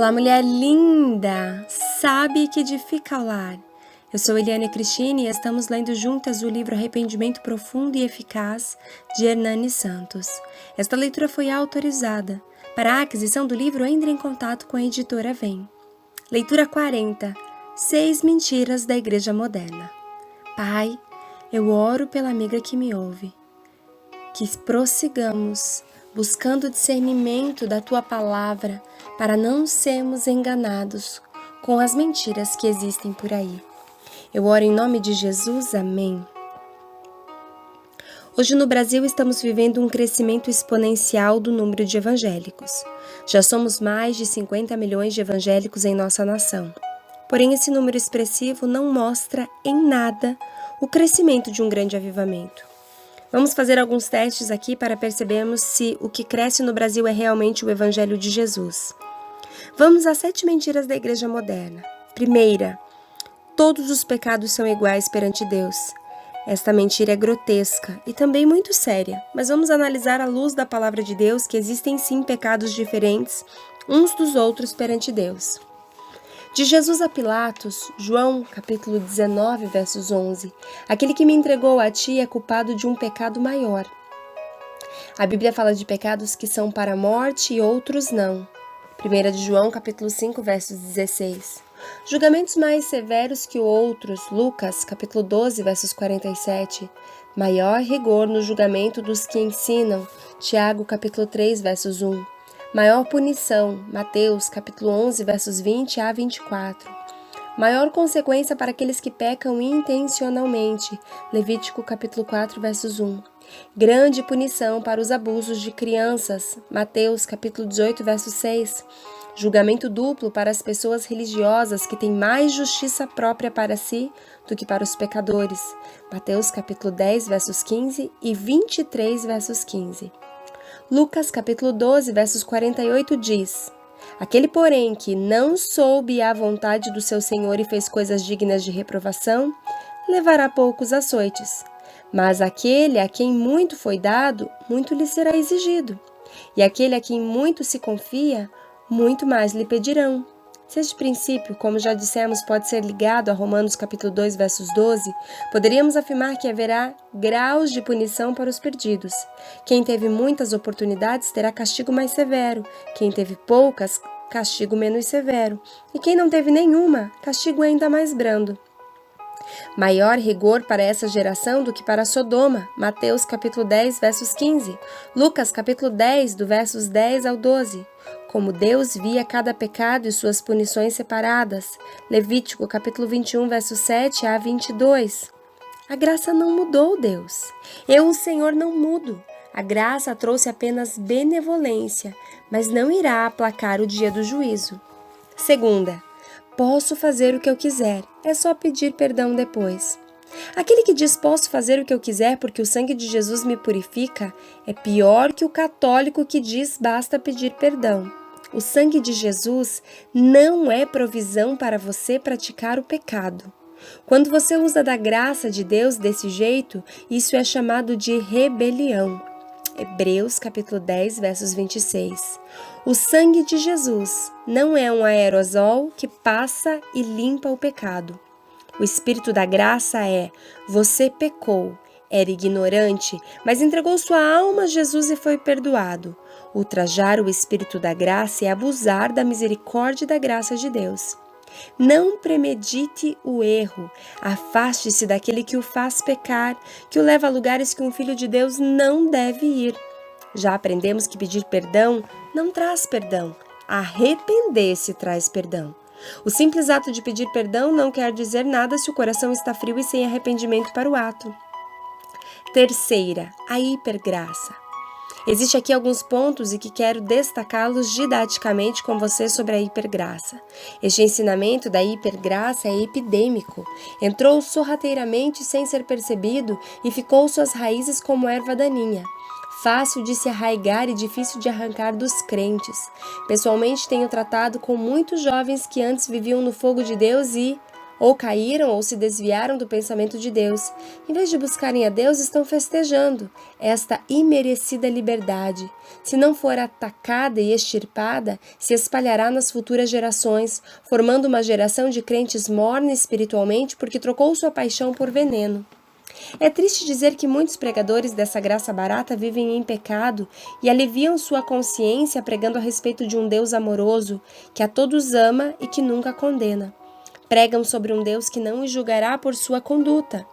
Olá, mulher linda! Sabe que edifica o lar. Eu sou Eliane Cristine e estamos lendo juntas o livro Arrependimento Profundo e Eficaz, de Hernani Santos. Esta leitura foi autorizada. Para a aquisição do livro, entre em contato com a editora Vem. Leitura 40. 6 mentiras da Igreja Moderna. Pai, eu oro pela amiga que me ouve. Que prossigamos buscando discernimento da Tua Palavra para não sermos enganados com as mentiras que existem por aí. Eu oro em nome de Jesus, amém. Hoje no Brasil estamos vivendo um crescimento exponencial do número de evangélicos. Já somos mais de 50 milhões de evangélicos em nossa nação. Porém, esse número expressivo não mostra em nada o crescimento de um grande avivamento. Vamos fazer alguns testes aqui para percebermos se o que cresce no Brasil é realmente o Evangelho de Jesus. Vamos às 7 mentiras da Igreja Moderna. Primeira, todos os pecados são iguais perante Deus. Esta mentira é grotesca e também muito séria, mas vamos analisar à luz da Palavra de Deus que existem sim pecados diferentes uns dos outros perante Deus. De Jesus a Pilatos, João, capítulo 19, versos 11. Aquele que me entregou a ti é culpado de um pecado maior. A Bíblia fala de pecados que são para a morte e outros não. 1 de João, capítulo 5, versos 16. Julgamentos mais severos que outros, Lucas, capítulo 12, versos 47. Maior rigor no julgamento dos que ensinam, Tiago, capítulo 3, versos 1. Maior punição, Mateus, capítulo 11, versos 20 a 24. Maior consequência para aqueles que pecam intencionalmente, Levítico, capítulo 4, versos 1. Grande punição para os abusos de crianças, Mateus, capítulo 18, versos 6. Julgamento duplo para as pessoas religiosas que têm mais justiça própria para si do que para os pecadores, Mateus, capítulo 10, versos 15 e 23, versos 15. Lucas capítulo 12, versos 48 diz: Aquele, porém, que não soube a vontade do seu Senhor e fez coisas dignas de reprovação, levará poucos açoites. Mas aquele a quem muito foi dado, muito lhe será exigido. E aquele a quem muito se confia, muito mais lhe pedirão. Se este princípio, como já dissemos, pode ser ligado a Romanos capítulo 2, versos 12, poderíamos afirmar que haverá graus de punição para os perdidos. Quem teve muitas oportunidades terá castigo mais severo, quem teve poucas, castigo menos severo, e quem não teve nenhuma, castigo ainda mais brando. Maior rigor para essa geração do que para Sodoma, Mateus capítulo 10, versos 15, Lucas capítulo 10, do versos 10 ao 12. Como Deus via cada pecado e suas punições separadas, Levítico capítulo 21, versos 7 a 22. A graça não mudou Deus. Eu, o Senhor, não mudo. A graça trouxe apenas benevolência, mas não irá aplacar o dia do juízo. Segunda, posso fazer o que eu quiser, é só pedir perdão depois. Aquele que diz posso fazer o que eu quiser porque o sangue de Jesus me purifica é pior que o católico que diz basta pedir perdão. O sangue de Jesus não é provisão para você praticar o pecado. Quando você usa da graça de Deus desse jeito, isso é chamado de rebelião. Hebreus capítulo 10, versos 26. O sangue de Jesus não é um aerosol que passa e limpa o pecado. O Espírito da graça é: você pecou, era ignorante, mas entregou sua alma a Jesus e foi perdoado. Ultrajar o Espírito da graça é abusar da misericórdia e da graça de Deus. Não premedite o erro, afaste-se daquele que o faz pecar, que o leva a lugares que um filho de Deus não deve ir. Já aprendemos que pedir perdão não traz perdão, arrepender-se traz perdão. O simples ato de pedir perdão não quer dizer nada se o coração está frio e sem arrependimento para o ato. Terceira, a hipergraça. Existem aqui alguns pontos e que quero destacá-los didaticamente com você sobre a hipergraça. Este ensinamento da hipergraça é epidêmico. Entrou sorrateiramente sem ser percebido e ficou suas raízes como erva daninha. Fácil de se arraigar e difícil de arrancar dos crentes. Pessoalmente tenho tratado com muitos jovens que antes viviam no fogo de Deus e, ou caíram ou se desviaram do pensamento de Deus. Em vez de buscarem a Deus, estão festejando esta imerecida liberdade. Se não for atacada e extirpada, se espalhará nas futuras gerações, formando uma geração de crentes morna espiritualmente porque trocou sua paixão por veneno. É triste dizer que muitos pregadores dessa graça barata vivem em pecado e aliviam sua consciência pregando a respeito de um Deus amoroso, que a todos ama e que nunca condena. Pregam sobre um Deus que não os julgará por sua conduta.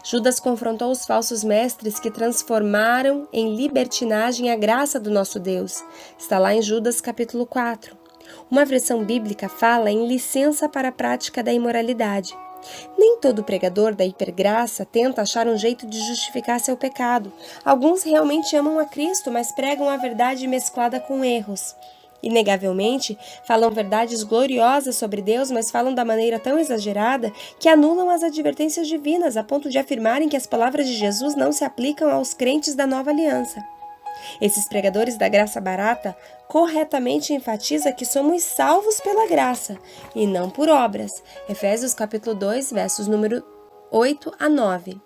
Judas confrontou os falsos mestres que transformaram em libertinagem a graça do nosso Deus. Está lá em Judas capítulo 4. Uma versão bíblica fala em licença para a prática da imoralidade. Nem todo pregador da hipergraça tenta achar um jeito de justificar seu pecado. Alguns realmente amam a Cristo, mas pregam a verdade mesclada com erros. Inegavelmente, falam verdades gloriosas sobre Deus, mas falam da maneira tão exagerada que anulam as advertências divinas, a ponto de afirmarem que as palavras de Jesus não se aplicam aos crentes da nova aliança. Esses pregadores da graça barata corretamente enfatizam que somos salvos pela graça e não por obras. Efésios capítulo 2, versos número 8 a 9.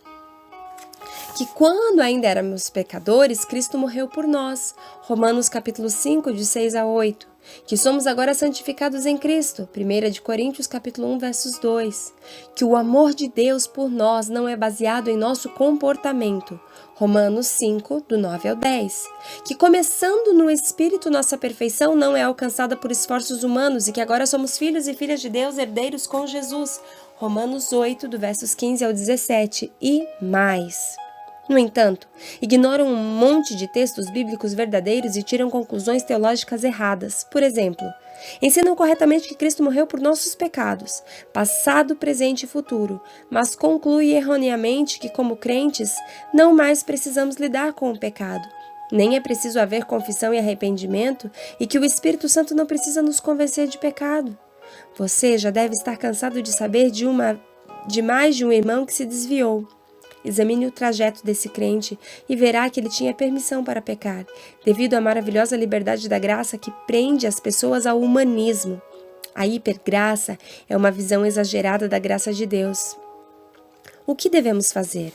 Que quando ainda éramos pecadores, Cristo morreu por nós. Romanos capítulo 5, de 6 a 8. Que somos agora santificados em Cristo. 1 Coríntios capítulo 1, versos 2. Que o amor de Deus por nós não é baseado em nosso comportamento. Romanos 5, do 9 ao 10. Que começando no Espírito nossa perfeição não é alcançada por esforços humanos e que agora somos filhos e filhas de Deus, herdeiros com Jesus. Romanos 8, do versos 15 ao 17 e mais. No entanto, ignoram um monte de textos bíblicos verdadeiros e tiram conclusões teológicas erradas. Por exemplo, ensinam corretamente que Cristo morreu por nossos pecados, passado, presente e futuro, mas conclui erroneamente que, como crentes, não mais precisamos lidar com o pecado. Nem é preciso haver confissão e arrependimento e que o Espírito Santo não precisa nos convencer de pecado. Você já deve estar cansado de saber de mais de um irmão que se desviou. Examine o trajeto desse crente e verá que ele tinha permissão para pecar, devido à maravilhosa liberdade da graça que prende as pessoas ao humanismo. A hipergraça é uma visão exagerada da graça de Deus. O que devemos fazer?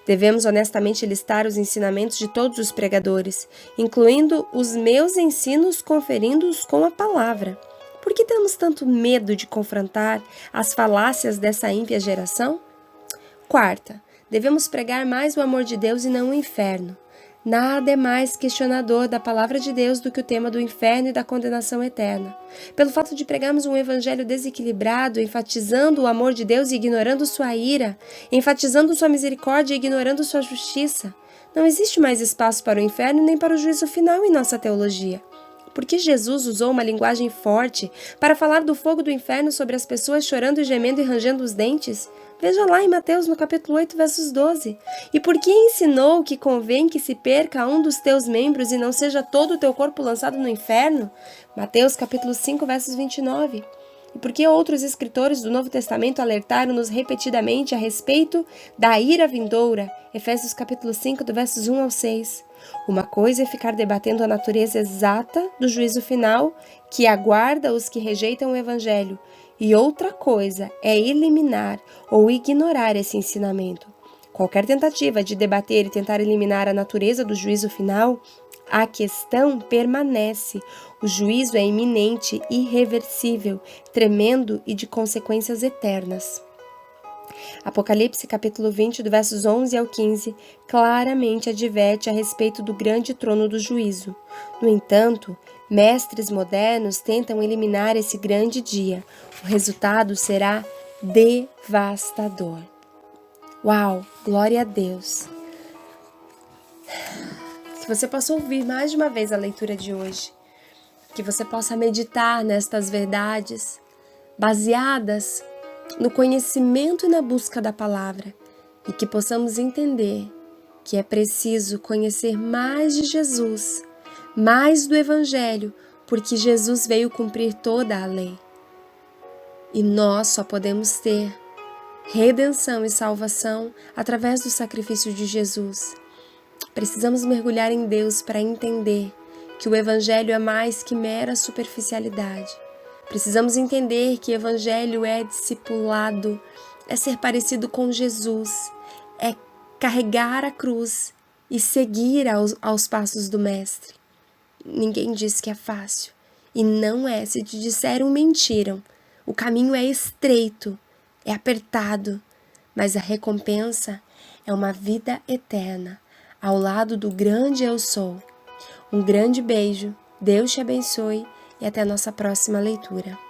Devemos honestamente listar os ensinamentos de todos os pregadores, incluindo os meus ensinos, conferindo-os com a palavra. Por que temos tanto medo de confrontar as falácias dessa ímpia geração? Quarta, devemos pregar mais o amor de Deus e não o inferno. Nada é mais questionador da palavra de Deus do que o tema do inferno e da condenação eterna. Pelo fato de pregarmos um evangelho desequilibrado, enfatizando o amor de Deus e ignorando sua ira, enfatizando sua misericórdia e ignorando sua justiça, não existe mais espaço para o inferno nem para o juízo final em nossa teologia. Porque Jesus usou uma linguagem forte para falar do fogo do inferno sobre as pessoas chorando e gemendo e rangendo os dentes? Veja lá em Mateus, no capítulo 8, versos 12. E por que ensinou que convém que se perca um dos teus membros e não seja todo o teu corpo lançado no inferno? Mateus, capítulo 5, versos 29. E por que outros escritores do Novo Testamento alertaram-nos repetidamente a respeito da ira vindoura? Efésios, capítulo 5, do versos 1 ao 6. Uma coisa é ficar debatendo a natureza exata do juízo final que aguarda os que rejeitam o Evangelho, e outra coisa é eliminar ou ignorar esse ensinamento. Qualquer tentativa de debater e tentar eliminar a natureza do juízo final, a questão permanece. O juízo é iminente, irreversível, tremendo e de consequências eternas. Apocalipse capítulo 20, do versos 11 ao 15, claramente adverte a respeito do grande trono do juízo. No entanto, mestres modernos tentam eliminar esse grande dia. O resultado será devastador. Uau, glória a Deus! Que você possa ouvir mais de uma vez a leitura de hoje. Que você possa meditar nestas verdades baseadas no conhecimento e na busca da palavra, e que possamos entender que é preciso conhecer mais de Jesus, mais do Evangelho, porque Jesus veio cumprir toda a lei. E nós só podemos ter redenção e salvação através do sacrifício de Jesus. Precisamos mergulhar em Deus para entender que o Evangelho é mais que mera superficialidade. Precisamos entender que Evangelho é discipulado, é ser parecido com Jesus, é carregar a cruz e seguir aos passos do Mestre. Ninguém diz que é fácil, e não é. Se te disseram, mentiram. O caminho é estreito, é apertado, mas a recompensa é uma vida eterna, ao lado do grande Eu Sou. Um grande beijo, Deus te abençoe e até a nossa próxima leitura.